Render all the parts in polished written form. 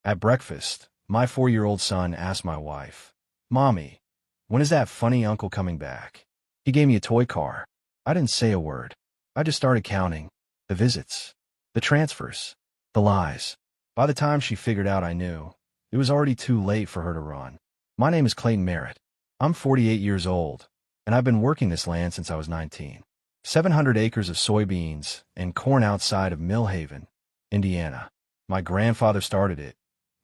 At breakfast, my 4-year-old son asked my wife, "Mommy, when is that funny uncle coming back?" He gave me a toy car. I didn't say a word. I just started counting. The visits, the transfers, the lies. By the time she figured out I knew, it was already too late for her to run. My name is Clayton Merritt. I'm 48 years old, and I've been working this land since I was 19. 700 acres of soybeans and corn outside of Millhaven, Indiana. My grandfather started it.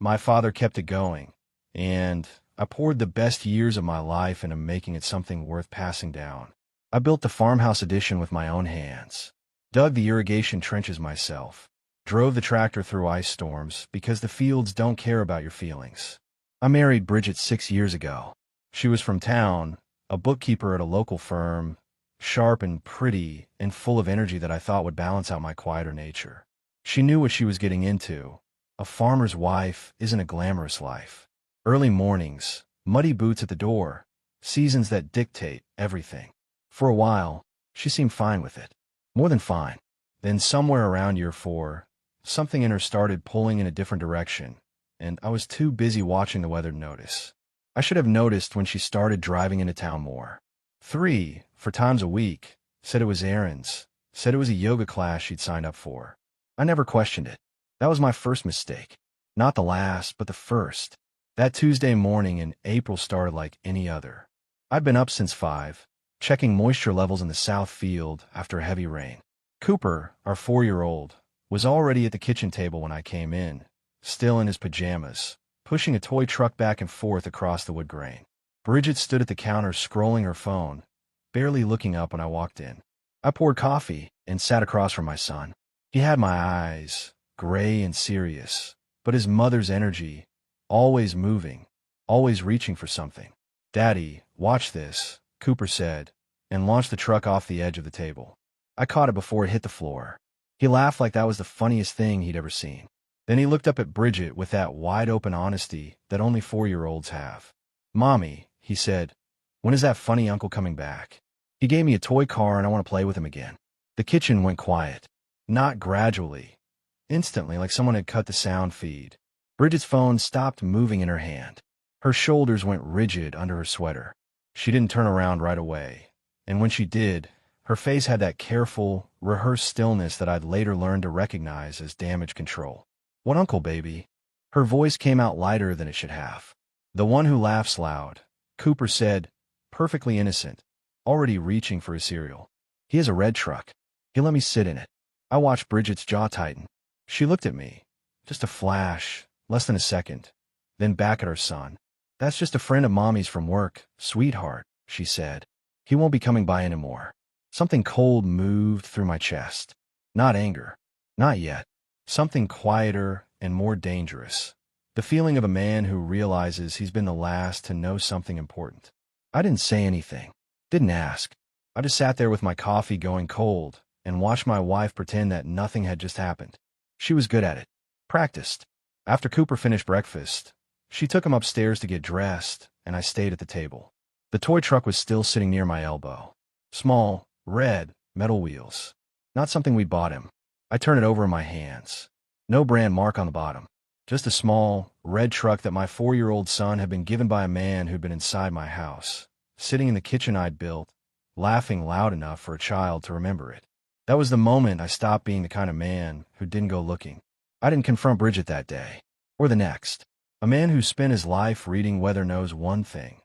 My father kept it going, and I poured the best years of my life into making it something worth passing down. I built the farmhouse addition with my own hands, dug the irrigation trenches myself, drove the tractor through ice storms because the fields don't care about your feelings. I married Bridget 6 years ago. She was from town, a bookkeeper at a local firm, sharp and pretty and full of energy that I thought would balance out my quieter nature. She knew what she was getting into. A farmer's wife isn't a glamorous life. Early mornings, muddy boots at the door, seasons that dictate everything. For a while, she seemed fine with it. More than fine. Then somewhere around year 4, something in her started pulling in a different direction, and I was too busy watching the weather to notice. I should have noticed when she started driving into town more. 3, 4 times a week, said it was errands, said it was a yoga class she'd signed up for. I never questioned it. That was my first mistake. Not the last, but the first. That Tuesday morning in April started like any other. I'd been up since 5, checking moisture levels in the south field after a heavy rain. Cooper, our 4-year-old, was already at the kitchen table when I came in, still in his pajamas, pushing a toy truck back and forth across the wood grain. Bridget stood at the counter scrolling her phone, barely looking up when I walked in. I poured coffee and sat across from my son. He had my eyes, gray and serious, but his mother's energy, always moving, always reaching for something. "Daddy, watch this," Cooper said, and launched the truck off the edge of the table. I caught it before it hit the floor. He laughed like that was the funniest thing he'd ever seen. Then he looked up at Bridget with that wide-open honesty that only 4-year-olds have. "Mommy," he said, "when is that funny uncle coming back?" He gave me a toy car and I want to play with him again. The kitchen went quiet. Not gradually. Instantly, like someone had cut the sound feed. Bridget's phone stopped moving in her hand. Her shoulders went rigid under her sweater. She didn't turn around right away, and when she did, her face had that careful, rehearsed stillness that I'd later learned to recognize as damage control. "What uncle, baby?" Her voice came out lighter than it should have. "The one who laughs loud," Cooper said, perfectly innocent, already reaching for his cereal. "He has a red truck. He'll let me sit in it." I watched Bridget's jaw tighten. She looked at me. Just a flash, less than a second, then back at her son. "That's just a friend of Mommy's from work, sweetheart," she said. "He won't be coming by anymore." Something cold moved through my chest. Not anger. Not yet. Something quieter and more dangerous. The feeling of a man who realizes he's been the last to know something important. I didn't say anything. Didn't ask. I just sat there with my coffee going cold and watched my wife pretend that nothing had just happened. She was good at it. Practiced. After Cooper finished breakfast, she took him upstairs to get dressed, and I stayed at the table. The toy truck was still sitting near my elbow. Small, red, metal wheels. Not something we bought him. I turned it over in my hands. No brand mark on the bottom. Just a small, red truck that my 4-year-old son had been given by a man who'd been inside my house, sitting in the kitchen I'd built, laughing loud enough for a child to remember it. That was the moment I stopped being the kind of man who didn't go looking. I didn't confront Bridget that day, or the next. A man who spent his life reading weather knows one thing.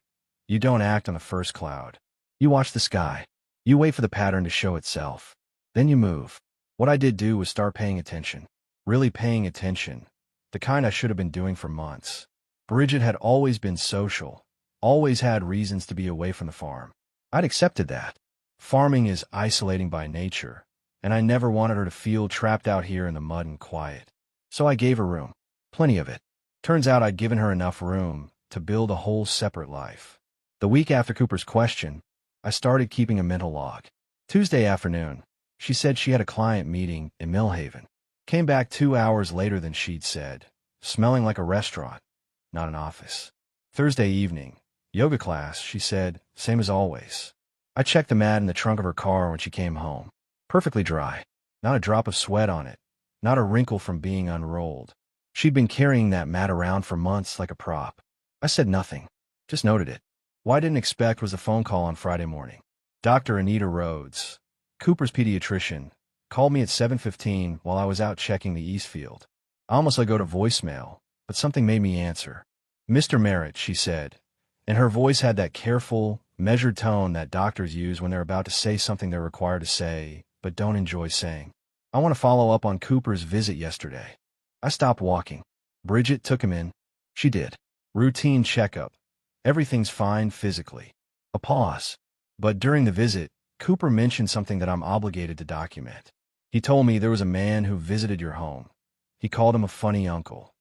You don't act on the first cloud. You watch the sky. You wait for the pattern to show itself. Then you move. What I did do was start paying attention. Really paying attention. The kind I should have been doing for months. Bridget had always been social, always had reasons to be away from the farm. I'd accepted that. Farming is isolating by nature, and I never wanted her to feel trapped out here in the mud and quiet. So I gave her room. Plenty of it. Turns out I'd given her enough room to build a whole separate life. The week after Cooper's question, I started keeping a mental log. Tuesday afternoon, she said she had a client meeting in Millhaven. Came back 2 hours later than she'd said, smelling like a restaurant, not an office. Thursday evening, yoga class, she said, same as always. I checked the mat in the trunk of her car when she came home. Perfectly dry. Not a drop of sweat on it. Not a wrinkle from being unrolled. She'd been carrying that mat around for months like a prop. I said nothing, just noted it. What I didn't expect was a phone call on Friday morning. Dr. Anita Rhodes, Cooper's pediatrician, called me at 7:15 while I was out checking the East Field. I almost let go to voicemail, but something made me answer. "Mr. Merritt," she said, and her voice had that careful, measured tone that doctors use when they're about to say something they're required to say, but don't enjoy saying. "I want to follow up on Cooper's visit yesterday." I stopped walking. "Bridget took him in." She did. "Routine checkup. Everything's fine physically." A pause. "But during the visit, Cooper mentioned something that I'm obligated to document. He told me there was a man who visited your home. He called him a funny uncle,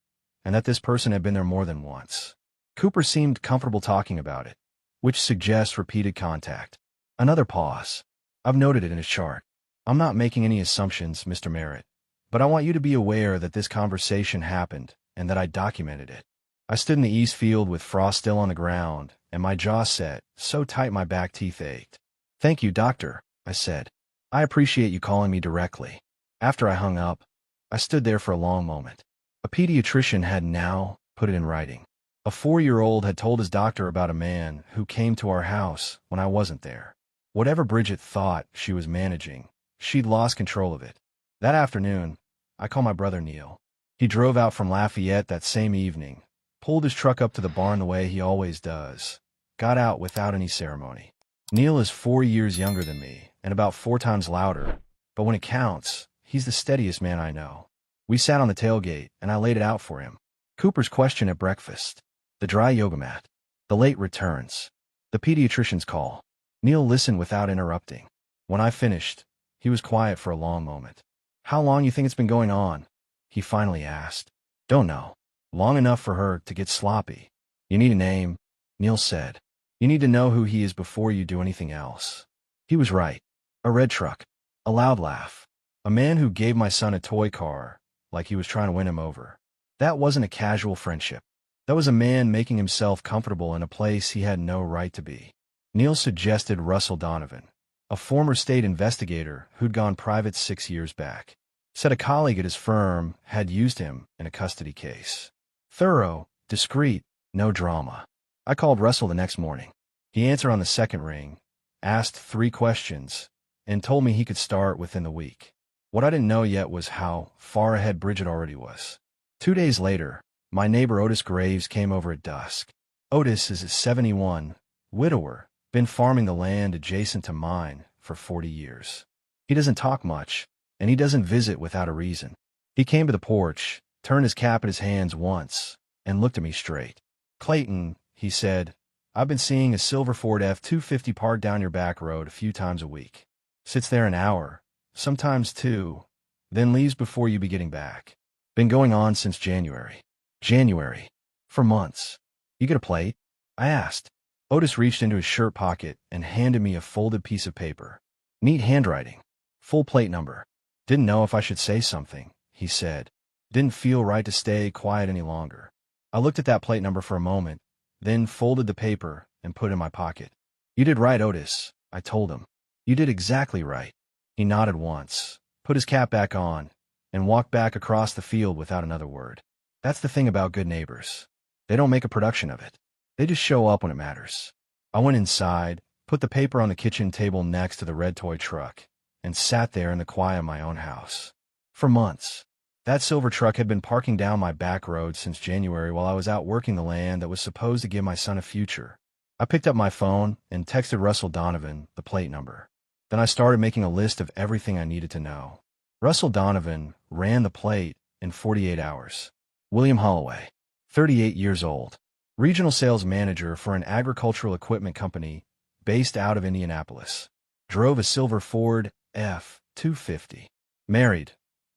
and that this person had been there more than once. Cooper seemed comfortable talking about it, which suggests repeated contact." Another pause. "I've noted it in his chart. I'm not making any assumptions, Mr. Merritt, but I want you to be aware that this conversation happened and that I documented it." I stood in the East Field with frost still on the ground, and my jaw set, so tight my back teeth ached. "Thank you, doctor," I said. "I appreciate you calling me directly." After I hung up, I stood there for a long moment. A pediatrician had now put it in writing. A 4-year-old had told his doctor about a man who came to our house when I wasn't there. Whatever Bridget thought she was managing, she'd lost control of it. That afternoon, I called my brother Neil. He drove out from Lafayette that same evening, pulled his truck up to the barn the way he always does, got out without any ceremony. Neil is 4 years younger than me and about 4 times louder, but when it counts, he's the steadiest man I know. We sat on the tailgate, and I laid it out for him. Cooper's question at breakfast, the dry yoga mat, the late returns, the pediatrician's call. Neil listened without interrupting. When I finished, he was quiet for a long moment. "How long you think it's been going on?" he finally asked. "Don't know. Long enough for her to get sloppy." "You need a name," Neil said. "You need to know who he is before you do anything else." He was right. A red truck. A loud laugh. A man who gave my son a toy car, like he was trying to win him over. That wasn't a casual friendship. That was a man making himself comfortable in a place he had no right to be. Neil suggested Russell Donovan, a former state investigator who'd gone private 6 years back. Said a colleague at his firm had used him in a custody case. Thorough, discreet, no drama. I called Russell the next morning. He answered on the second ring, asked 3 questions, and told me he could start within the week. What I didn't know yet was how far ahead Bridget already was. 2 days later, my neighbor Otis Graves came over at dusk. Otis is a 71, widower, been farming the land adjacent to mine for 40 years. He doesn't talk much, and he doesn't visit without a reason. He came to the porch, turned his cap at his hands once, and looked at me straight. "Clayton," he said, "I've been seeing a silver Ford F-250 parked down your back road a few times a week. Sits there an hour, sometimes 2, then leaves before you be getting back. Been going on since January. January. For months. You get a plate?" I asked. Otis reached into his shirt pocket and handed me a folded piece of paper. "Neat handwriting. Full plate number." "Didn't know if I should say something," he said. "Didn't feel right to stay quiet any longer." I looked at that plate number for a moment, then folded the paper and put it in my pocket. "You did right, Otis," I told him. "You did exactly right." He nodded once, put his cap back on, and walked back across the field without another word. That's the thing about good neighbors. They don't make a production of it. They just show up when it matters. I went inside, put the paper on the kitchen table next to the red toy truck, and sat there in the quiet of my own house. For months, that silver truck had been parking down my back road since January while I was out working the land that was supposed to give my son a future. I picked up my phone and texted Russell Donovan the plate number. Then I started making a list of everything I needed to know. Russell Donovan ran the plate in 48 hours. William Holloway, 38 years old, regional sales manager for an agricultural equipment company based out of Indianapolis. Drove a silver Ford F-250. Married.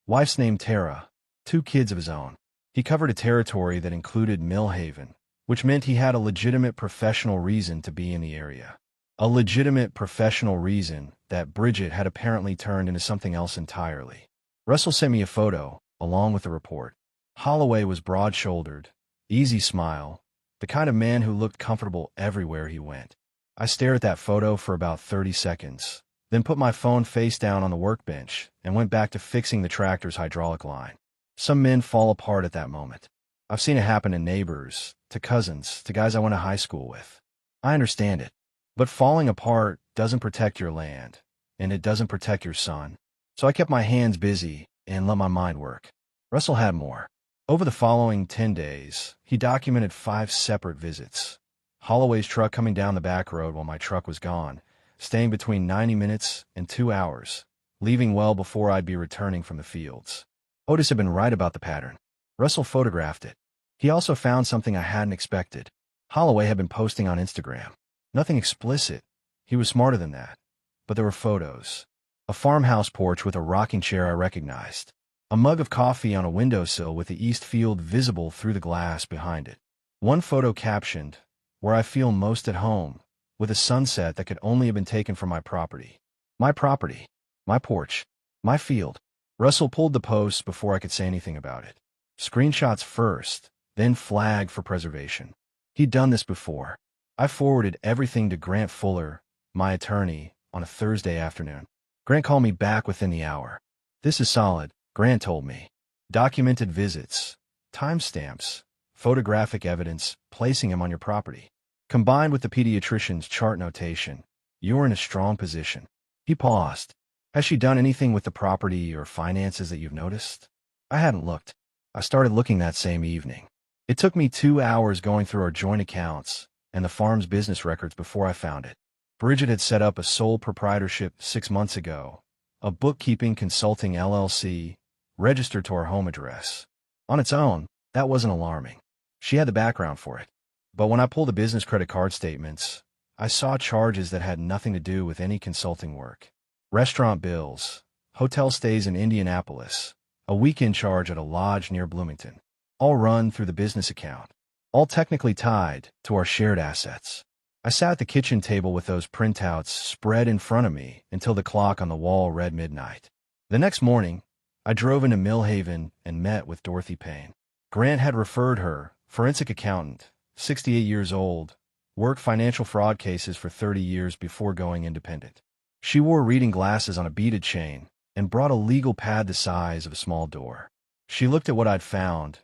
Wife's name Tara. 2 kids of his own. He covered a territory that included Millhaven, which meant he had a legitimate professional reason to be in the area. A legitimate professional reason that Bridget had apparently turned into something else entirely. Russell sent me a photo, along with the report. Holloway was broad-shouldered, easy smile, the kind of man who looked comfortable everywhere he went. I stared at that photo for about 30 seconds, then put my phone face down on the workbench and went back to fixing the tractor's hydraulic line. Some men fall apart at that moment. I've seen it happen to neighbors, to cousins, to guys I went to high school with. I understand it. But falling apart doesn't protect your land, and it doesn't protect your son. So I kept my hands busy and let my mind work. Russell had more. Over the following 10 days, he documented 5 separate visits. Holloway's truck coming down the back road while my truck was gone, staying between 90 minutes and 2 hours, leaving well before I'd be returning from the fields. Otis had been right about the pattern. Russell photographed it. He also found something I hadn't expected. Holloway had been posting on Instagram. Nothing explicit. He was smarter than that. But there were photos. A farmhouse porch with a rocking chair I recognized. A mug of coffee on a windowsill with the east field visible through the glass behind it. One photo captioned, "Where I feel most at home," with a sunset that could only have been taken from my property. My property. My porch. My field. Russell pulled the post before I could say anything about it. Screenshots first, then flagged for preservation. He'd done this before. I forwarded everything to Grant Fuller, my attorney, on a Thursday afternoon. Grant called me back within the hour. "This is solid," Grant told me. "Documented visits, timestamps, photographic evidence placing him on your property. Combined with the pediatrician's chart notation, you're in a strong position." He paused. "Has she done anything with the property or finances that you've noticed?" I hadn't looked. I started looking that same evening. It took me 2 hours going through our joint accounts and the farm's business records before I found it. Bridget had set up a sole proprietorship 6 months ago, a bookkeeping consulting LLC, registered to her home address. On its own, that wasn't alarming. She had the background for it. But when I pulled the business credit card statements, I saw charges that had nothing to do with any consulting work. Restaurant bills, hotel stays in Indianapolis, a weekend charge at a lodge near Bloomington, all run through the business account, all technically tied to our shared assets. I sat at the kitchen table with those printouts spread in front of me until the clock on the wall read midnight. The next morning, I drove into Millhaven and met with Dorothy Payne. Grant had referred her, forensic accountant, 68 years old, worked financial fraud cases for 30 years before going independent. She wore reading glasses on a beaded chain and brought a legal pad the size of a small door. She looked at what I'd found,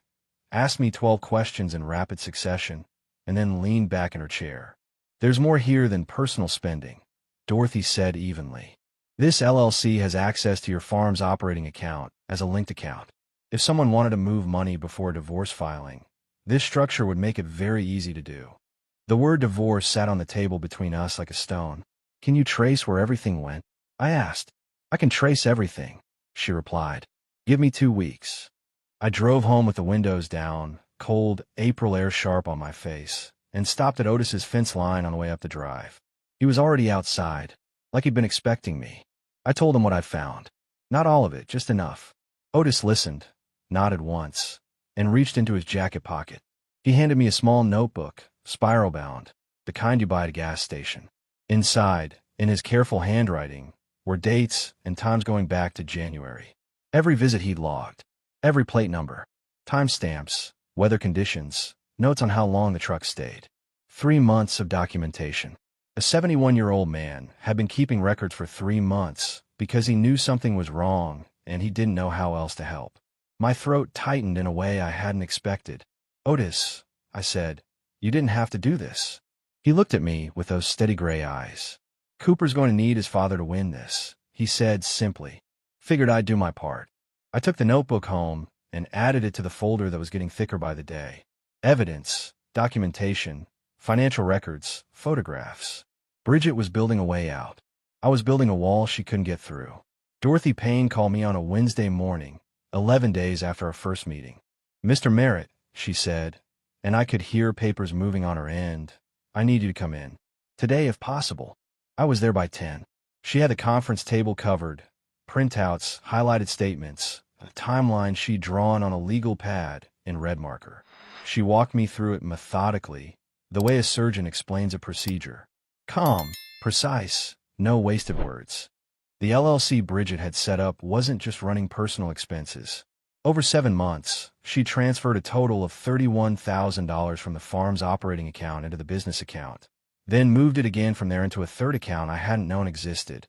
asked me 12 questions in rapid succession, and then leaned back in her chair. "There's more here than personal spending," Dorothy said evenly. "This LLC has access to your farm's operating account as a linked account. If someone wanted to move money before divorce filing, this structure would make it very easy to do." The word divorce sat on the table between us like a stone. "Can you trace where everything went?" I asked. "I can trace everything," she replied. "Give me 2 weeks." I drove home with the windows down, cold April air sharp on my face, and stopped at Otis's fence line on the way up the drive. He was already outside, like he'd been expecting me. I told him what I'd found. Not all of it, just enough. Otis listened, nodded once, and reached into his jacket pocket. He handed me a small notebook, spiral-bound, the kind you buy at a gas station. Inside, in his careful handwriting, were dates and times going back to January. Every visit he'd logged, every plate number, timestamps, weather conditions, notes on how long the truck stayed. 3 months of documentation. A 71-year-old man had been keeping records for 3 months because he knew something was wrong and he didn't know how else to help. My throat tightened in a way I hadn't expected. "Otis," I said, "you didn't have to do this." He looked at me with those steady gray eyes. "Cooper's going to need his father to win this," he said simply. Figured I'd do my part. I took the notebook home and added it to the folder that was getting thicker by the day. Evidence, documentation, financial records, photographs. Bridget was building a way out. I was building a wall she couldn't get through. Dorothy Payne called me on a Wednesday morning, 11 days after our first meeting. "Mr. Merritt," she said, and I could hear papers moving on her end, "I need you to come in. Today, if possible." I was there by 10. She had the conference table covered, printouts, highlighted statements, a timeline she'd drawn on a legal pad in red marker. She walked me through it methodically, the way a surgeon explains a procedure. Calm, precise, no wasted words. The LLC Bridget had set up wasn't just running personal expenses. Over 7 months, she transferred a total of $31,000 from the farm's operating account into the business account, then moved it again from there into a third account I hadn't known existed,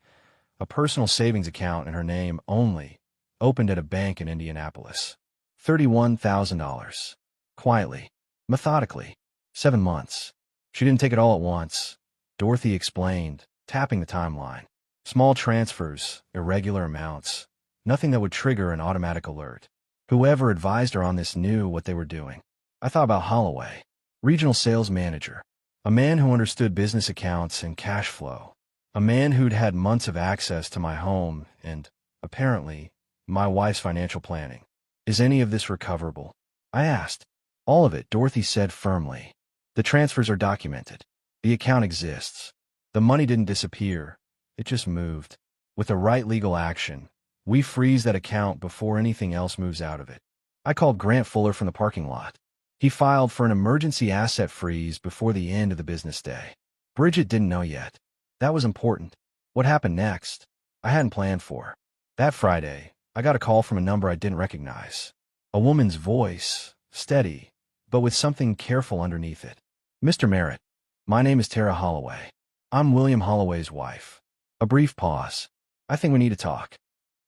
a personal savings account in her name only, opened at a bank in Indianapolis. $31,000. Quietly. Methodically. 7 months. She didn't take it all at once. Dorothy explained, tapping the timeline. Small transfers, irregular amounts. Nothing that would trigger an automatic alert. Whoever advised her on this knew what they were doing. I thought about Holloway, regional sales manager, a man who understood business accounts and cash flow, a man who'd had months of access to my home and, apparently, my wife's financial planning. Is any of this recoverable? I asked. All of it, Dorothy said firmly. The transfers are documented. The account exists. The money didn't disappear. It just moved. With the right legal action, we freeze that account before anything else moves out of it. I called Grant Fuller from the parking lot. He filed for an emergency asset freeze before the end of the business day. Bridget didn't know yet. That was important. What happened next? I hadn't planned for. That Friday, I got a call from a number I didn't recognize. A woman's voice, steady, but with something careful underneath it. Mr. Merritt, my name is Tara Holloway. I'm William Holloway's wife. A brief pause. I think we need to talk.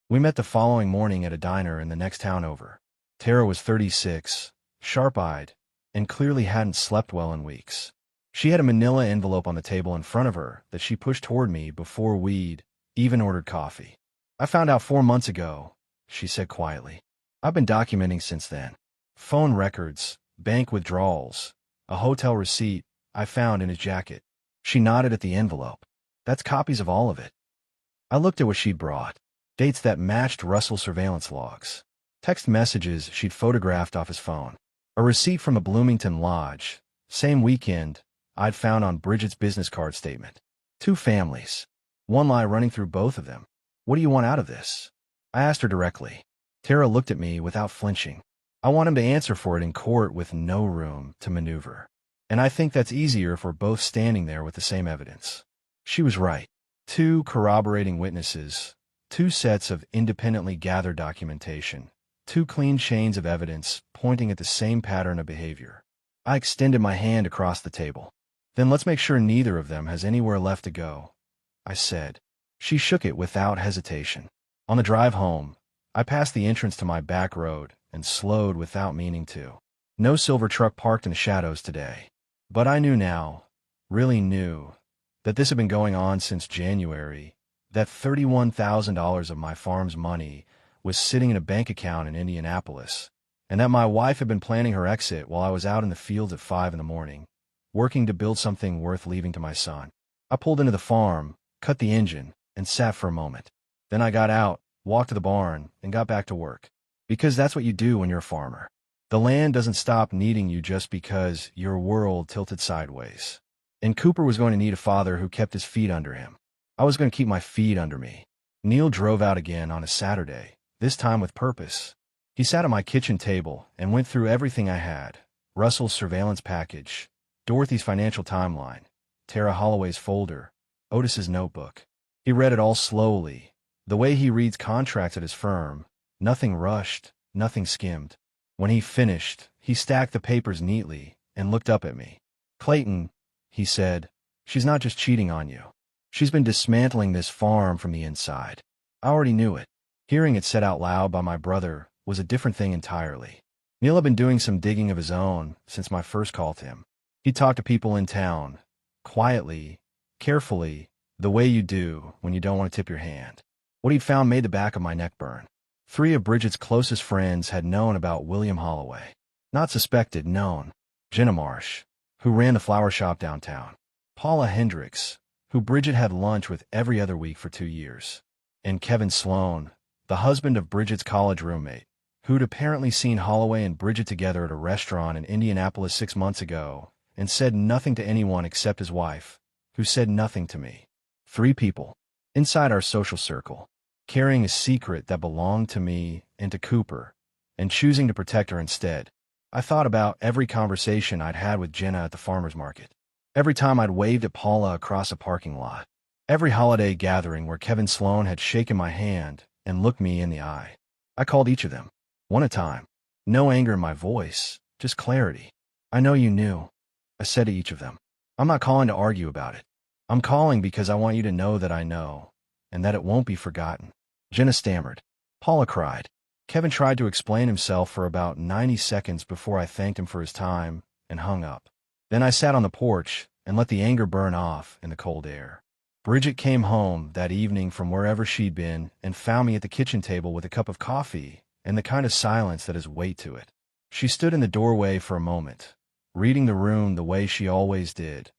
We met the following morning at a diner in the next town over. Tara was 36, sharp-eyed, and clearly hadn't slept well in weeks. She had a manila envelope on the table in front of her that she pushed toward me before we'd even ordered coffee. I found out 4 months ago, she said quietly. I've been documenting since then. Phone records, bank withdrawals, a hotel receipt I found in his jacket. She nodded at the envelope. That's copies of all of it. I looked at what she'd brought. Dates that matched Russell's surveillance logs. Text messages she'd photographed off his phone. A receipt from a Bloomington lodge, same weekend, I'd found on Bridget's business card statement. 2 families. One lie running through both of them. What do you want out of this? I asked her directly. Tara looked at me without flinching. I want him to answer for it in court with no room to maneuver. And I think that's easier if we're both standing there with the same evidence. She was right. 2 corroborating witnesses, 2 sets of independently gathered documentation, 2 clean chains of evidence pointing at the same pattern of behavior. I extended my hand across the table. Then let's make sure neither of them has anywhere left to go, I said. She shook it without hesitation. On the drive home, I passed the entrance to my back road and slowed without meaning to. No silver truck parked in the shadows today. But I knew now, really knew, that this had been going on since January, that $31,000 of my farm's money was sitting in a bank account in Indianapolis, and that my wife had been planning her exit while I was out in the fields at 5 in the morning, working to build something worth leaving to my son. I pulled into the farm, cut the engine, and sat for a moment. Then I got out, walked to the barn, and got back to work. Because that's what you do when you're a farmer. The land doesn't stop needing you just because your world tilted sideways. And Cooper was going to need a father who kept his feet under him. I was going to keep my feet under me. Neil drove out again on a Saturday, this time with purpose. He sat at my kitchen table and went through everything I had. Russell's surveillance package, Dorothy's financial timeline, Tara Holloway's folder, Otis's notebook. He read it all slowly, the way he reads contracts at his firm, nothing rushed, nothing skimmed. When he finished, he stacked the papers neatly and looked up at me. Clayton, he said, she's not just cheating on you. She's been dismantling this farm from the inside. I already knew it. Hearing it said out loud by my brother was a different thing entirely. Neil had been doing some digging of his own since my first call to him. He talked to people in town, quietly, carefully, the way you do when you don't want to tip your hand. What he'd found made the back of my neck burn. 3 of Bridget's closest friends had known about William Holloway. Not suspected, known. Jenna Marsh, who ran the flower shop downtown. Paula Hendricks, who Bridget had lunch with every other week for 2 years. And Kevin Sloan, the husband of Bridget's college roommate, who'd apparently seen Holloway and Bridget together at a restaurant in Indianapolis 6 months ago and said nothing to anyone except his wife, who said nothing to me. 3 people, inside our social circle, carrying a secret that belonged to me and to Cooper, and choosing to protect her instead. I thought about every conversation I'd had with Jenna at the farmer's market, every time I'd waved at Paula across a parking lot, every holiday gathering where Kevin Sloan had shaken my hand and looked me in the eye. I called each of them, one at a time. No anger in my voice, just clarity. I know you knew, I said to each of them. I'm not calling to argue about it. I'm calling because I want you to know that I know, and that it won't be forgotten. Jenna stammered. Paula cried. Kevin tried to explain himself for about 90 seconds before I thanked him for his time and hung up. Then I sat on the porch and let the anger burn off in the cold air. Bridget came home that evening from wherever she'd been and found me at the kitchen table with a cup of coffee and the kind of silence that has weight to it. She stood in the doorway for a moment, reading the room the way she always did,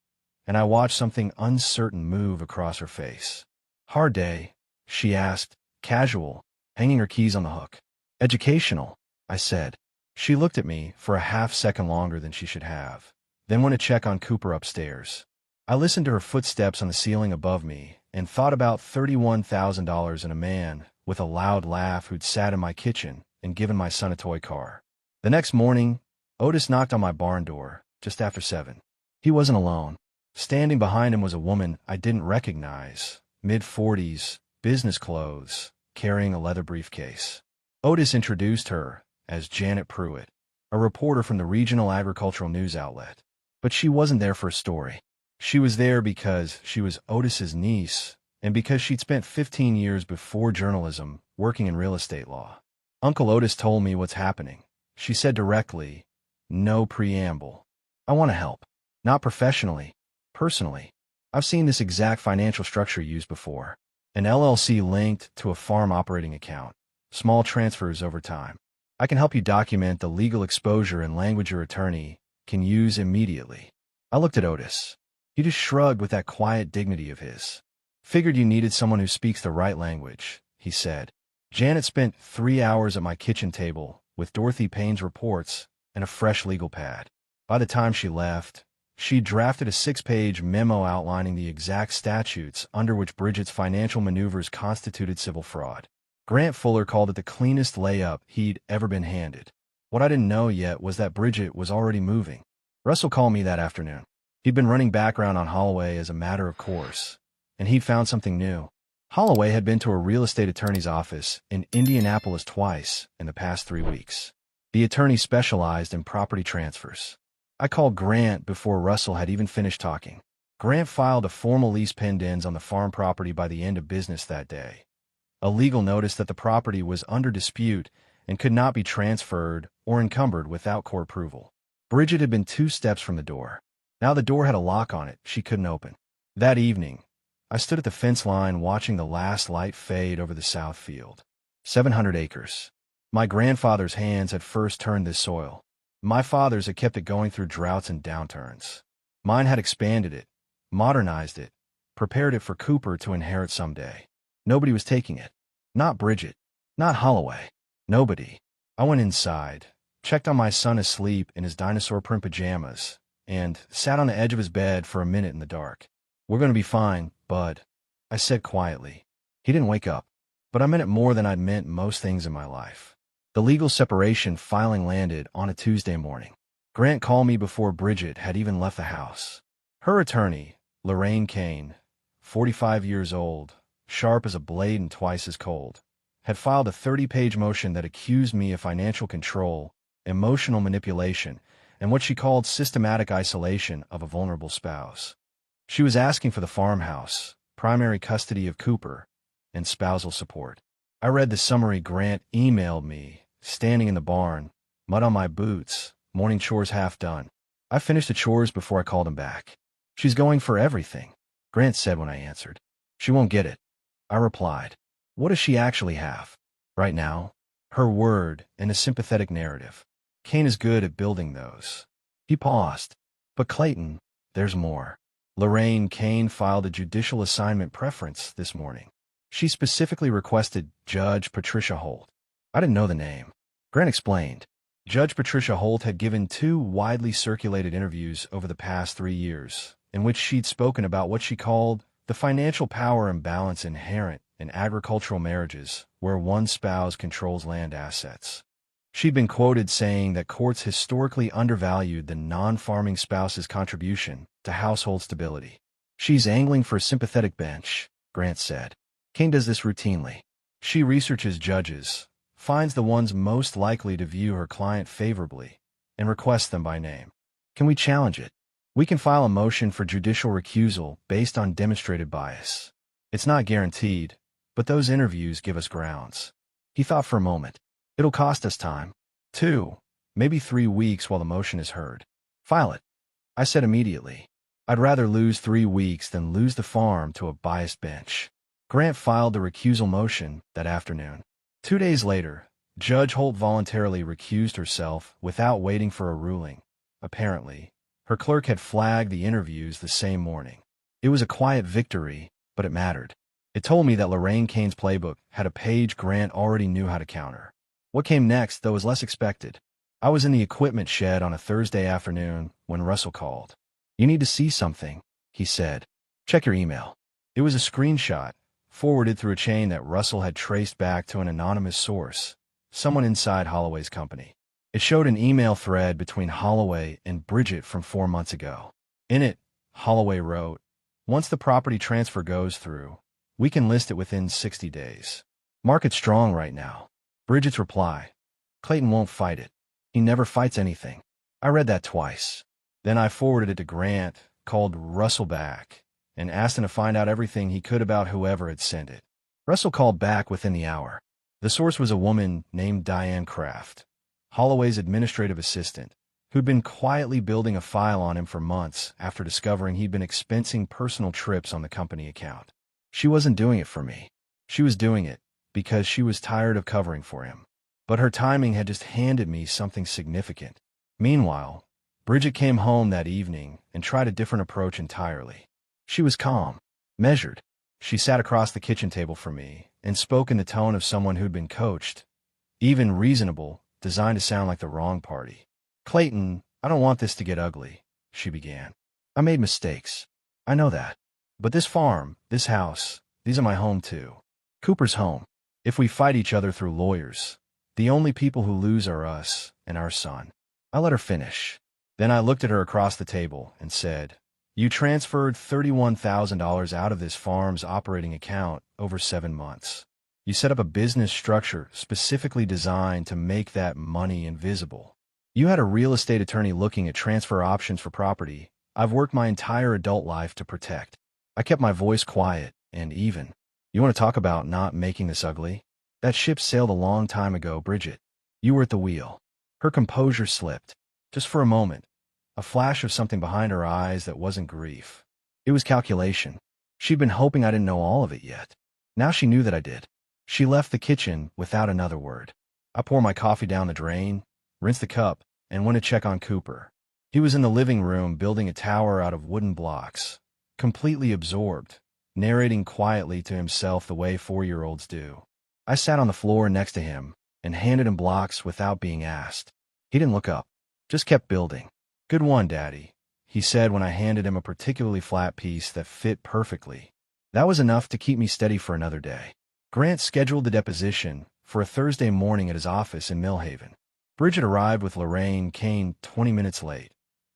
and I watched something uncertain move across her face. "Hard day?" she asked, casual, hanging her keys on the hook. "Educational," I said. She looked at me for a half-second longer than she should have, then went to check on Cooper upstairs. I listened to her footsteps on the ceiling above me and thought about $31,000 and a man with a loud laugh who'd sat in my kitchen and given my son a toy car. The next morning, Otis knocked on my barn door just after 7. He wasn't alone. Standing behind him was a woman I didn't recognize, mid-40s, business clothes, carrying a leather briefcase. Otis introduced her as Janet Pruitt, a reporter from the regional agricultural news outlet. But she wasn't there for a story. She was there because she was Otis's niece and because she'd spent 15 years before journalism working in real estate law. "Uncle Otis told me what's happening," she said directly, no preamble. "I want to help. Not professionally, personally. I've seen this exact financial structure used before. An LLC linked to a farm operating account. Small transfers over time. I can help you document the legal exposure and language your attorney can use immediately." I looked at Otis. He just shrugged with that quiet dignity of his. "Figured you needed someone who speaks the right language," he said. Janet spent 3 hours at my kitchen table with Dorothy Payne's reports and a fresh legal pad. By the time she left, she drafted a 6-page memo outlining the exact statutes under which Bridget's financial maneuvers constituted civil fraud. Grant Fuller called it the cleanest layup he'd ever been handed. What I didn't know yet was that Bridget was already moving. Russell called me that afternoon. He'd been running background on Holloway as a matter of course, and he'd found something new. Holloway had been to a real estate attorney's office in Indianapolis twice in the past 3 weeks. The attorney specialized in property transfers. I called Grant before Russell had even finished talking. Grant filed a formal lease pendens on the farm property by the end of business that day. A legal notice that the property was under dispute and could not be transferred or encumbered without court approval. Bridget had been 2 steps from the door. Now the door had a lock on it she couldn't open. That evening, I stood at the fence line watching the last light fade over the south field. 700 acres. My grandfather's hands had first turned this soil. My father's had kept it going through droughts and downturns. Mine had expanded it, modernized it, prepared it for Cooper to inherit someday. Nobody was taking it. Not Bridget. Not Holloway. Nobody. I went inside, checked on my son asleep in his dinosaur print pajamas, and sat on the edge of his bed for a minute in the dark. "We're going to be fine, Bud," I said quietly. He didn't wake up, but I meant it more than I'd meant most things in my life. The legal separation filing landed on a Tuesday morning. Grant called me before Bridget had even left the house. Her attorney, Lorraine Kane, 45 years old, sharp as a blade and twice as cold, had filed a 30-page motion that accused me of financial control, emotional manipulation, and what she called systematic isolation of a vulnerable spouse. She was asking for the farmhouse, primary custody of Cooper, and spousal support. I read the summary Grant emailed me, standing in the barn, mud on my boots, morning chores half done. I finished the chores before I called him back. "She's going for everything," Grant said when I answered. "She won't get it," I replied. "What does she actually have? Right now?" Her word and a sympathetic narrative. Kane is good at building those. He paused. "But Clayton, there's more." Lorraine Kane filed a judicial assignment preference this morning. She specifically requested Judge Patricia Holt. I didn't know the name. Grant explained. Judge Patricia Holt had given 2 widely circulated interviews over the past 3 years, in which she'd spoken about what she called the financial power imbalance inherent in agricultural marriages where one spouse controls land assets. She'd been quoted saying that courts historically undervalued the non-farming spouse's contribution to household stability. "She's angling for a sympathetic bench," Grant said. "Kane does this routinely. She researches judges, finds the ones most likely to view her client favorably, and requests them by name. Can we challenge it? We can file a motion for judicial recusal based on demonstrated bias. It's not guaranteed, but those interviews give us grounds." He thought for a moment. It'll cost us time. 2, maybe 3 weeks while the motion is heard. File it, I said immediately. I'd rather lose 3 weeks than lose the farm to a biased bench. Grant filed the recusal motion that afternoon. 2 days later, Judge Holt voluntarily recused herself without waiting for a ruling. Apparently, her clerk had flagged the interviews the same morning. It was a quiet victory, but it mattered. It told me that Lorraine Kane's playbook had a page Grant already knew how to counter. What came next, though, was less expected. I was in the equipment shed on a Thursday afternoon when Russell called. "You need to see something," he said. "Check your email." It was a screenshot, forwarded through a chain that Russell had traced back to an anonymous source, someone inside Holloway's company. It showed an email thread between Holloway and Bridget from 4 months ago. In it, Holloway wrote, "Once the property transfer goes through, we can list it within 60 days. Market's strong right now." Bridget's reply, "Clayton won't fight it. He never fights anything." I read that twice. Then I forwarded it to Grant, called Russell back, and asked him to find out everything he could about whoever had sent it. Russell called back within the hour. The source was a woman named Diane Kraft, Holloway's administrative assistant, who'd been quietly building a file on him for months after discovering he'd been expensing personal trips on the company account. She wasn't doing it for me. She was doing it because she was tired of covering for him. But her timing had just handed me something significant. Meanwhile, Bridget came home that evening and tried a different approach entirely. She was calm, measured. She sat across the kitchen table from me and spoke in the tone of someone who'd been coached, even reasonable, designed to sound like the wrong party. "Clayton, I don't want this to get ugly," she began. "I made mistakes. I know that. But this farm, this house, these are my home too. Cooper's home. If we fight each other through lawyers, the only people who lose are us and our son." I let her finish. Then I looked at her across the table and said, "You transferred $31,000 out of this farm's operating account over 7 months. You set up a business structure specifically designed to make that money invisible. You had a real estate attorney looking at transfer options for property I've worked my entire adult life to protect." I kept my voice quiet and even. "You want to talk about not making this ugly? That ship sailed a long time ago, Bridget. You were at the wheel." Her composure slipped. Just for a moment, a flash of something behind her eyes that wasn't grief. It was calculation. She'd been hoping I didn't know all of it yet. Now she knew that I did. She left the kitchen without another word. I poured my coffee down the drain, rinsed the cup, and went to check on Cooper. He was in the living room building a tower out of wooden blocks, completely absorbed, narrating quietly to himself the way 4-year-olds do. I sat on the floor next to him and handed him blocks without being asked. He didn't look up, just kept building. "Good one, Daddy," he said when I handed him a particularly flat piece that fit perfectly. That was enough to keep me steady for another day. Grant scheduled the deposition for a Thursday morning at his office in Millhaven. Bridget arrived with Lorraine Kane 20 minutes late,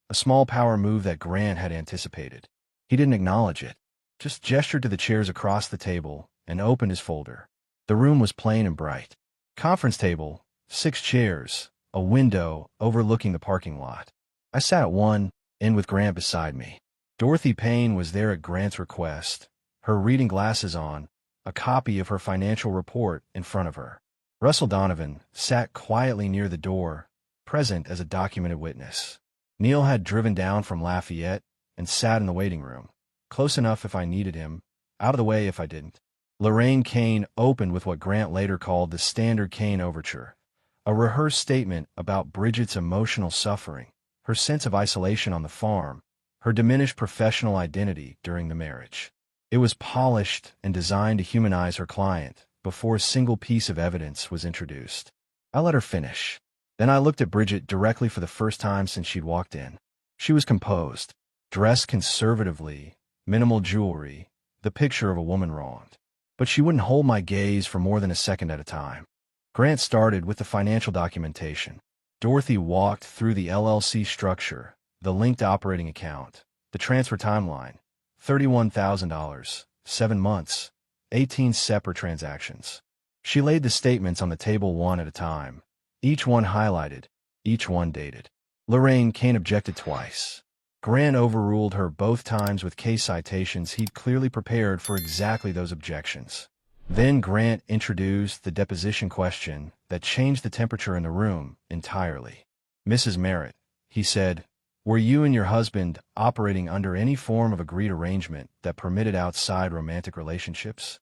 a small power move that Grant had anticipated. He didn't acknowledge it, just gestured to the chairs across the table and opened his folder. The room was plain and bright. Conference table, 6 chairs, a window overlooking the parking lot. I sat at one end with Grant beside me. Dorothy Payne was there at Grant's request, her reading glasses on, a copy of her financial report in front of her. Russell Donovan sat quietly near the door, present as a documented witness. Neil had driven down from Lafayette and sat in the waiting room, close enough if I needed him, out of the way if I didn't. Lorraine Kane opened with what Grant later called the standard Kane overture, a rehearsed statement about Bridget's emotional suffering, her sense of isolation on the farm, her diminished professional identity during the marriage. It was polished and designed to humanize her client before a single piece of evidence was introduced. I let her finish. Then I looked at Bridget directly for the first time since she'd walked in. She was composed, dressed conservatively, minimal jewelry, the picture of a woman wronged. But she wouldn't hold my gaze for more than a second at a time. Grant started with the financial documentation. Dorothy walked through the LLC structure, the linked operating account, the transfer timeline, $31,000, 7 months, 18 separate transactions. She laid the statements on the table one at a time, each one highlighted, each one dated. Lorraine Kane objected twice. Grant overruled her both times with case citations he'd clearly prepared for exactly those objections. Then Grant introduced the deposition question that changed the temperature in the room entirely. "Mrs. Merritt," he said, "were you and your husband operating under any form of agreed arrangement that permitted outside romantic relationships?"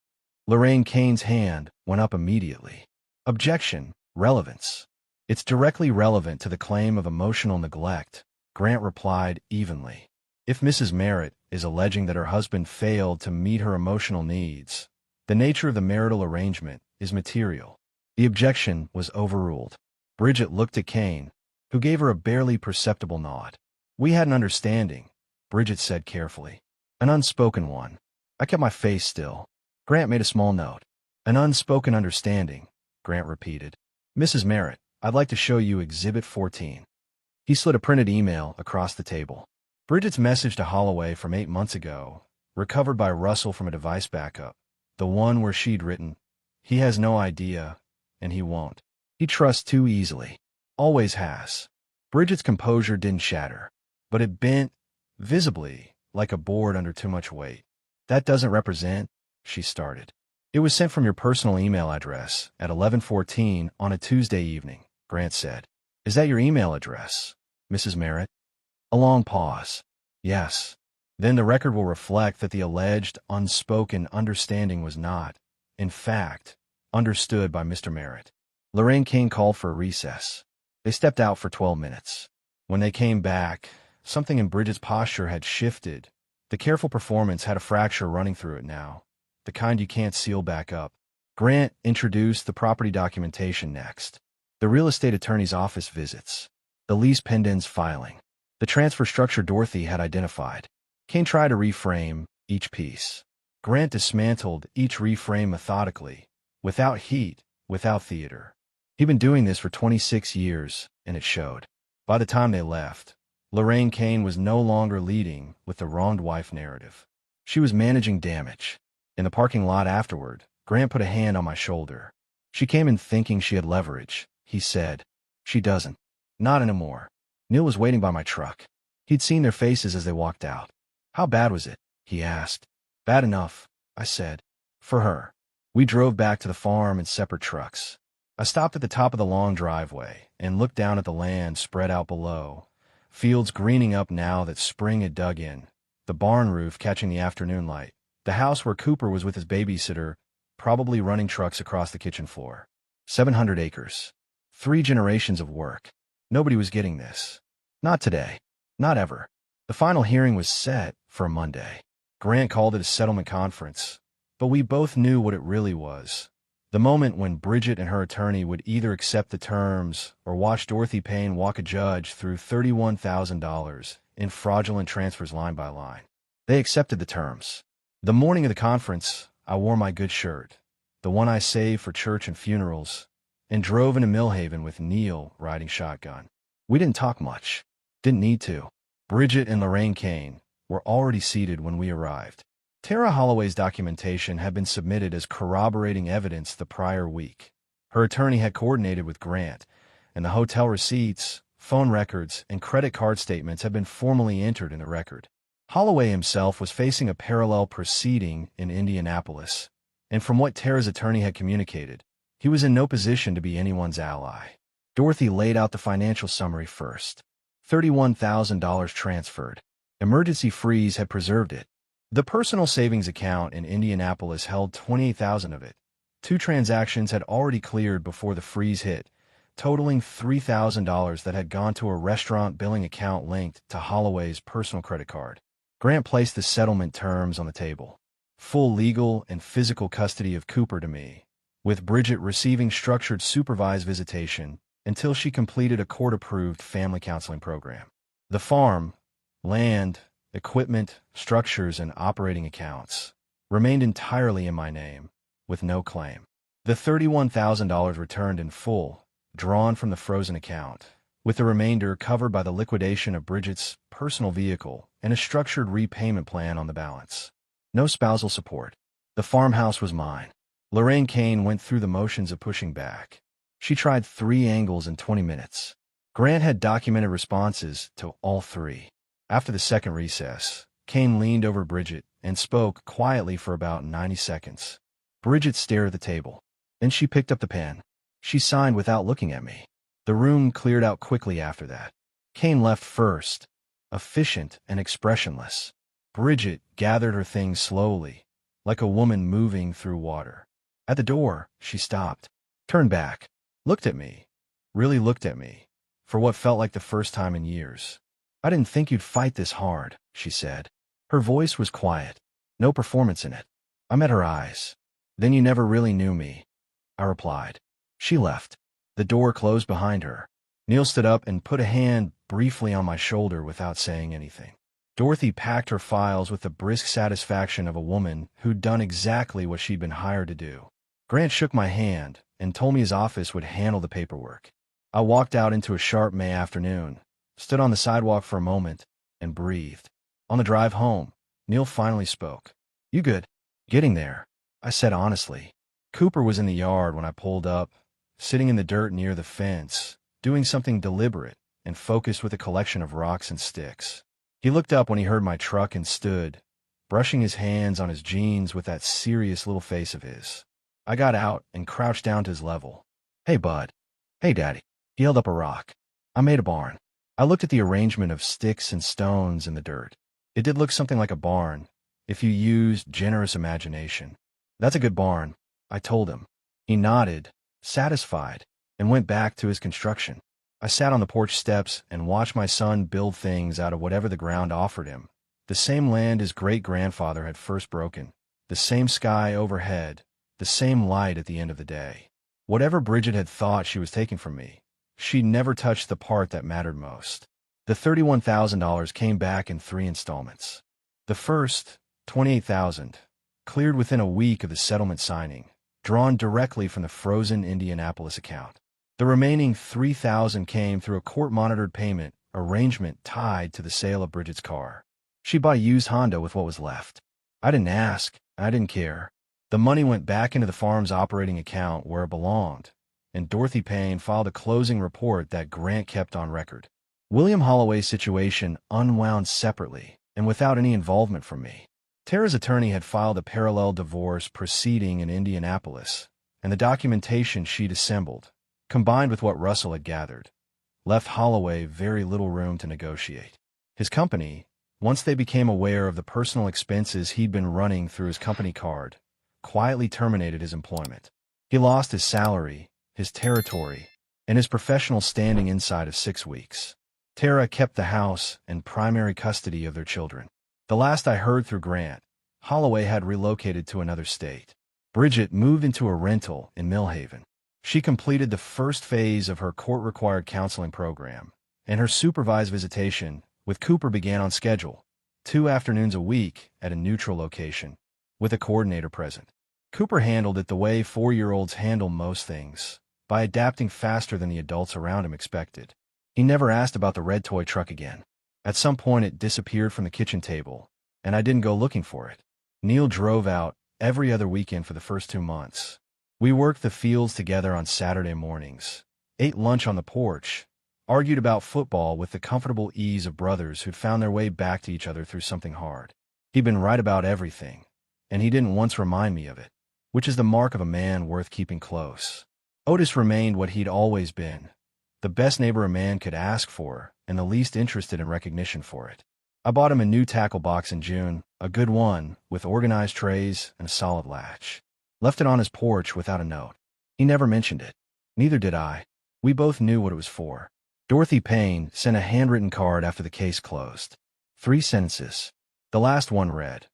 Lorraine Kane's hand went up immediately. "Objection. Relevance. It's directly relevant to the claim of emotional neglect," Grant replied evenly. "If Mrs. Merritt is alleging that her husband failed to meet her emotional needs, the nature of the marital arrangement is material." The objection was overruled. Bridget looked at Kane, who gave her a barely perceptible nod. "We had an understanding," Bridget said carefully. "An unspoken one." I kept my face still. Grant made a small note. "An unspoken understanding," Grant repeated. "Mrs. Merritt, I'd like to show you Exhibit 14. He slid a printed email across the table. Bridget's message to Holloway from 8 months ago, recovered by Russell from a device backup. The one where she'd written, "He has no idea, and he won't. He trusts too easily. Always has." Bridget's composure didn't shatter, but it bent, visibly, like a board under too much weight. "That doesn't represent," she started. "It was sent from your personal email address at 11:14 on a Tuesday evening," Grant said. "Is that your email address, Mrs. Merritt?" A long pause. "Yes." "Then the record will reflect that the alleged unspoken understanding was not, in fact, understood by Mr. Merritt." Lorraine Kane called for a recess. They stepped out for 12 minutes. When they came back, something in Bridget's posture had shifted. The careful performance had a fracture running through it now, the kind you can't seal back up. Grant introduced the property documentation next. The real estate attorney's office visits. The lease pendants filing. The transfer structure Dorothy had identified. Kane tried to reframe each piece. Grant dismantled each reframe methodically, without heat, without theater. He'd been doing this for 26 years, and it showed. By the time they left, Lorraine Kane was no longer leading with the wronged wife narrative. She was managing damage. In the parking lot afterward, Grant put a hand on my shoulder. "She came in thinking she had leverage," he said. "She doesn't. Not anymore." Neil was waiting by my truck. He'd seen their faces as they walked out. "How bad was it?" he asked. "Bad enough," I said. "For her." We drove back to the farm in separate trucks. I stopped at the top of the long driveway and looked down at the land spread out below, fields greening up now that spring had dug in, the barn roof catching the afternoon light, the house where Cooper was with his babysitter, probably running trucks across the kitchen floor. 700 acres. 3 generations of work. Nobody was getting this. Not today. Not ever. The final hearing was set for a Monday. Grant called it a settlement conference, but we both knew what it really was. The moment when Bridget and her attorney would either accept the terms or watch Dorothy Payne walk a judge through $31,000 in fraudulent transfers line by line. They accepted the terms. The morning of the conference, I wore my good shirt, the one I saved for church and funerals, and drove into Millhaven with Neil riding shotgun. We didn't talk much. Didn't need to. Bridget and Lorraine Kane were already seated when we arrived. Tara Holloway's documentation had been submitted as corroborating evidence the prior week. Her attorney had coordinated with Grant, and the hotel receipts, phone records, and credit card statements had been formally entered in the record. Holloway himself was facing a parallel proceeding in Indianapolis, and from what Tara's attorney had communicated, he was in no position to be anyone's ally. Dorothy laid out the financial summary first. $31,000 transferred. Emergency freeze had preserved it. The personal savings account in Indianapolis held $28,000 of it. 2 transactions had already cleared before the freeze hit, totaling $3,000 that had gone to a restaurant billing account linked to Holloway's personal credit card. Grant placed the settlement terms on the table. Full legal and physical custody of Cooper to me, with Bridget receiving structured supervised visitation until she completed a court-approved family counseling program. The farm, land, equipment, structures, and operating accounts remained entirely in my name, with no claim. The $31,000 returned in full, drawn from the frozen account, with the remainder covered by the liquidation of Bridget's personal vehicle and a structured repayment plan on the balance. No spousal support. The farmhouse was mine. Lorraine Kane went through the motions of pushing back. She tried 3 angles in 20 minutes. Grant had documented responses to all 3. After the second recess, Kane leaned over Bridget and spoke quietly for about 90 seconds. Bridget stared at the table. Then she picked up the pen. She signed without looking at me. The room cleared out quickly after that. Kane left first, efficient and expressionless. Bridget gathered her things slowly, like a woman moving through water. At the door, she stopped, turned back, looked at me, really looked at me, for what felt like the first time in years. "I didn't think you'd fight this hard," she said. Her voice was quiet, no performance in it. I met her eyes. "Then you never really knew me," I replied. She left. The door closed behind her. Neil stood up and put a hand briefly on my shoulder without saying anything. Dorothy packed her files with the brisk satisfaction of a woman who'd done exactly what she'd been hired to do. Grant shook my hand and told me his office would handle the paperwork. I walked out into a sharp May afternoon, stood on the sidewalk for a moment, and breathed. On the drive home, Neil finally spoke. "You good?" "Getting there," I said honestly. Cooper was in the yard when I pulled up, sitting in the dirt near the fence, doing something deliberate and focused with a collection of rocks and sticks. He looked up when he heard my truck and stood, brushing his hands on his jeans with that serious little face of his. I got out and crouched down to his level. "Hey, bud." "Hey, Daddy." He held up a rock. "I made a barn." I looked at the arrangement of sticks and stones in the dirt. It did look something like a barn, if you used generous imagination. "That's a good barn," I told him. He nodded, satisfied, and went back to his construction. I sat on the porch steps and watched my son build things out of whatever the ground offered him. The same land his great-grandfather had first broken, the same sky overhead, the same light at the end of the day. Whatever Bridget had thought she was taking from me, she never touched the part that mattered most. The $31,000 came back in 3 installments. The first, $28,000, cleared within a week of the settlement signing, drawn directly from the frozen Indianapolis account. The remaining $3,000 came through a court-monitored payment arrangement tied to the sale of Bridget's car. She bought a used Honda with what was left. I didn't ask, and I didn't care. The money went back into the farm's operating account where it belonged, and Dorothy Payne filed a closing report that Grant kept on record. William Holloway's situation unwound separately and without any involvement from me. Tara's attorney had filed a parallel divorce proceeding in Indianapolis, and the documentation she'd assembled, combined with what Russell had gathered, left Holloway very little room to negotiate. His company, once they became aware of the personal expenses he'd been running through his company card, quietly terminated his employment. He lost his salary, his territory, and his professional standing inside of 6 weeks. Tara kept the house and primary custody of their children. The last I heard through Grant, Holloway had relocated to another state. Bridget moved into a rental in Millhaven. She completed the first phase of her court-required counseling program, and her supervised visitation with Cooper began on schedule, 2 afternoons a week at a neutral location, with a coordinator present. Cooper handled it the way 4-year-olds handle most things, by adapting faster than the adults around him expected. He never asked about the red toy truck again. At some point it disappeared from the kitchen table, and I didn't go looking for it. Neil drove out every other weekend for the first 2 months. We worked the fields together on Saturday mornings, ate lunch on the porch, argued about football with the comfortable ease of brothers who'd found their way back to each other through something hard. He'd been right about everything, and he didn't once remind me of it, which is the mark of a man worth keeping close. Otis remained what he'd always been, the best neighbor a man could ask for and the least interested in recognition for it. I bought him a new tackle box in June, a good one, with organized trays and a solid latch. Left it on his porch without a note. He never mentioned it. Neither did I. We both knew what it was for. Dorothy Payne sent a handwritten card after the case closed. 3 sentences. The last one read,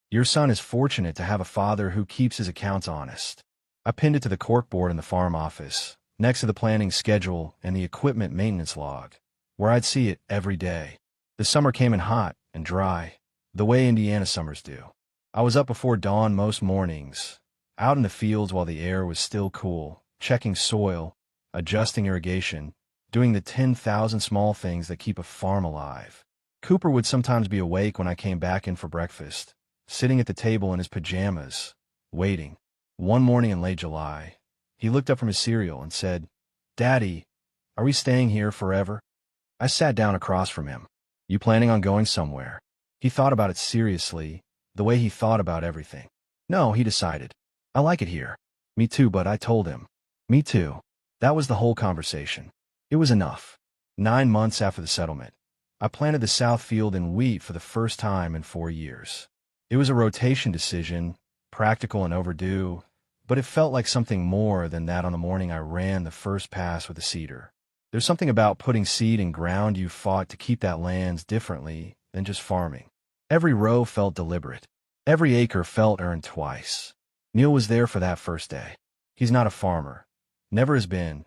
"Your son is fortunate to have a father who keeps his accounts honest." I pinned it to the corkboard in the farm office, next to the planning schedule and the equipment maintenance log, where I'd see it every day. The summer came in hot and dry, the way Indiana summers do. I was up before dawn most mornings, out in the fields while the air was still cool, checking soil, adjusting irrigation, doing the 10,000 small things that keep a farm alive. Cooper would sometimes be awake when I came back in for breakfast, sitting at the table in his pajamas, waiting. One morning in late July, he looked up from his cereal and said, "Daddy, are we staying here forever?" I sat down across from him. "You planning on going somewhere?" He thought about it seriously, the way he thought about everything. "No," he decided. I like it here. Me too, but I told him. Me too. That was the whole conversation. It was enough. 9 months after the settlement, I planted the south field in wheat for the first time in 4 years. It was a rotation decision, practical and overdue, but it felt like something more than that on the morning I ran the first pass with the seeder. There's something about putting seed in ground you fought to keep that lands differently than just farming. Every row felt deliberate. Every acre felt earned twice. Neil was there for that first day. He's not a farmer. Never has been.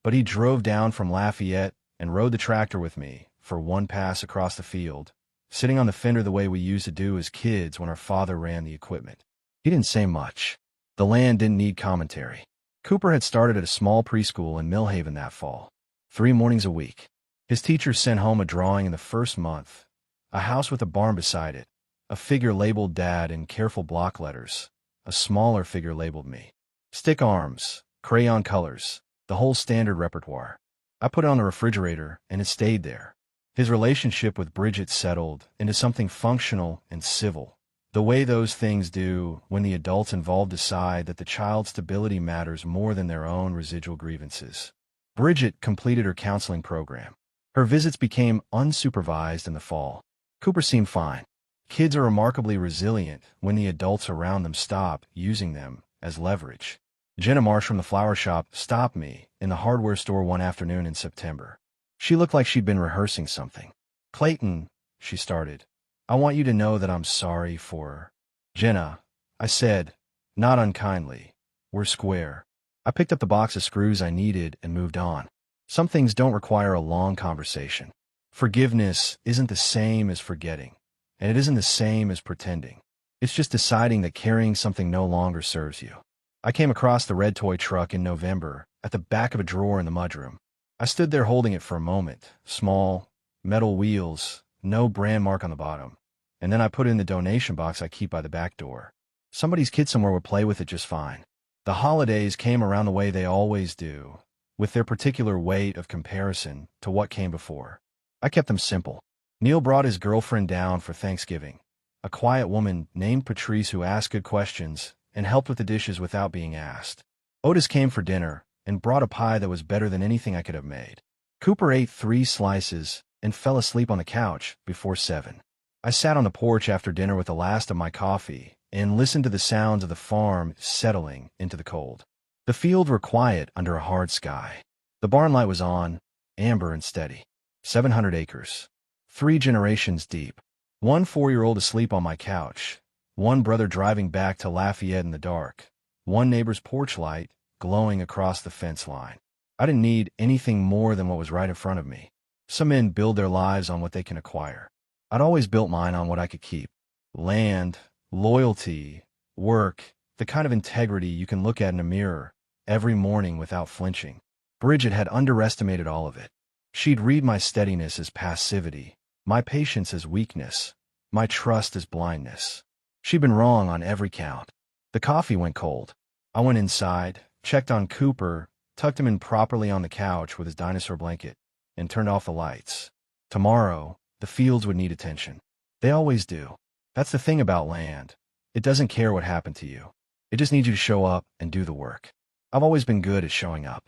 But he drove down from Lafayette and rode the tractor with me for one pass across the field, sitting on the fender the way we used to do as kids when our father ran the equipment. He didn't say much. The land didn't need commentary. Cooper had started at a small preschool in Millhaven that fall. 3 mornings a week. His teacher sent home a drawing in the first month, a house with a barn beside it, a figure labeled Dad in careful block letters, a smaller figure labeled me. Stick arms, crayon colors, the whole standard repertoire. I put it on the refrigerator, and it stayed there. His relationship with Bridget settled into something functional and civil, the way those things do when the adults involved decide that the child's stability matters more than their own residual grievances. Bridget completed her counseling program. Her visits became unsupervised in the fall. Cooper seemed fine. Kids are remarkably resilient when the adults around them stop using them as leverage. Jenna Marsh from the flower shop stopped me in the hardware store one afternoon in September. She looked like she'd been rehearsing something. "Clayton," she started, "I want you to know that I'm sorry for—" "Jenna," I said, not unkindly, "we're square." I picked up the box of screws I needed and moved on. Some things don't require a long conversation. Forgiveness isn't the same as forgetting, and it isn't the same as pretending. It's just deciding that carrying something no longer serves you. I came across the red toy truck in November at the back of a drawer in the mudroom. I stood there holding it for a moment, small, metal wheels, no brand mark on the bottom, and then I put it in the donation box I keep by the back door. Somebody's kid somewhere would play with it just fine. The holidays came around the way they always do, with their particular weight of comparison to what came before. I kept them simple. Neil brought his girlfriend down for Thanksgiving, a quiet woman named Patrice who asked good questions and helped with the dishes without being asked. Otis came for dinner and brought a pie that was better than anything I could have made. Cooper ate 3 slices and fell asleep on the couch before 7. I sat on the porch after dinner with the last of my coffee and listened to the sounds of the farm settling into the cold. The fields were quiet under a hard sky. The barn light was on, amber and steady. 700 acres. 3 generations deep. One 4-year-old asleep on my couch. One brother driving back to Lafayette in the dark. One neighbor's porch light glowing across the fence line. I didn't need anything more than what was right in front of me. Some men build their lives on what they can acquire. I'd always built mine on what I could keep. Land, loyalty, work, the kind of integrity you can look at in a mirror every morning without flinching. Bridget had underestimated all of it. She'd read my steadiness as passivity, my patience as weakness, my trust as blindness. She'd been wrong on every count. The coffee went cold. I went inside, checked on Cooper, tucked him in properly on the couch with his dinosaur blanket, and turned off the lights. Tomorrow, the fields would need attention. They always do. That's the thing about land. It doesn't care what happened to you. It just needs you to show up and do the work. I've always been good at showing up.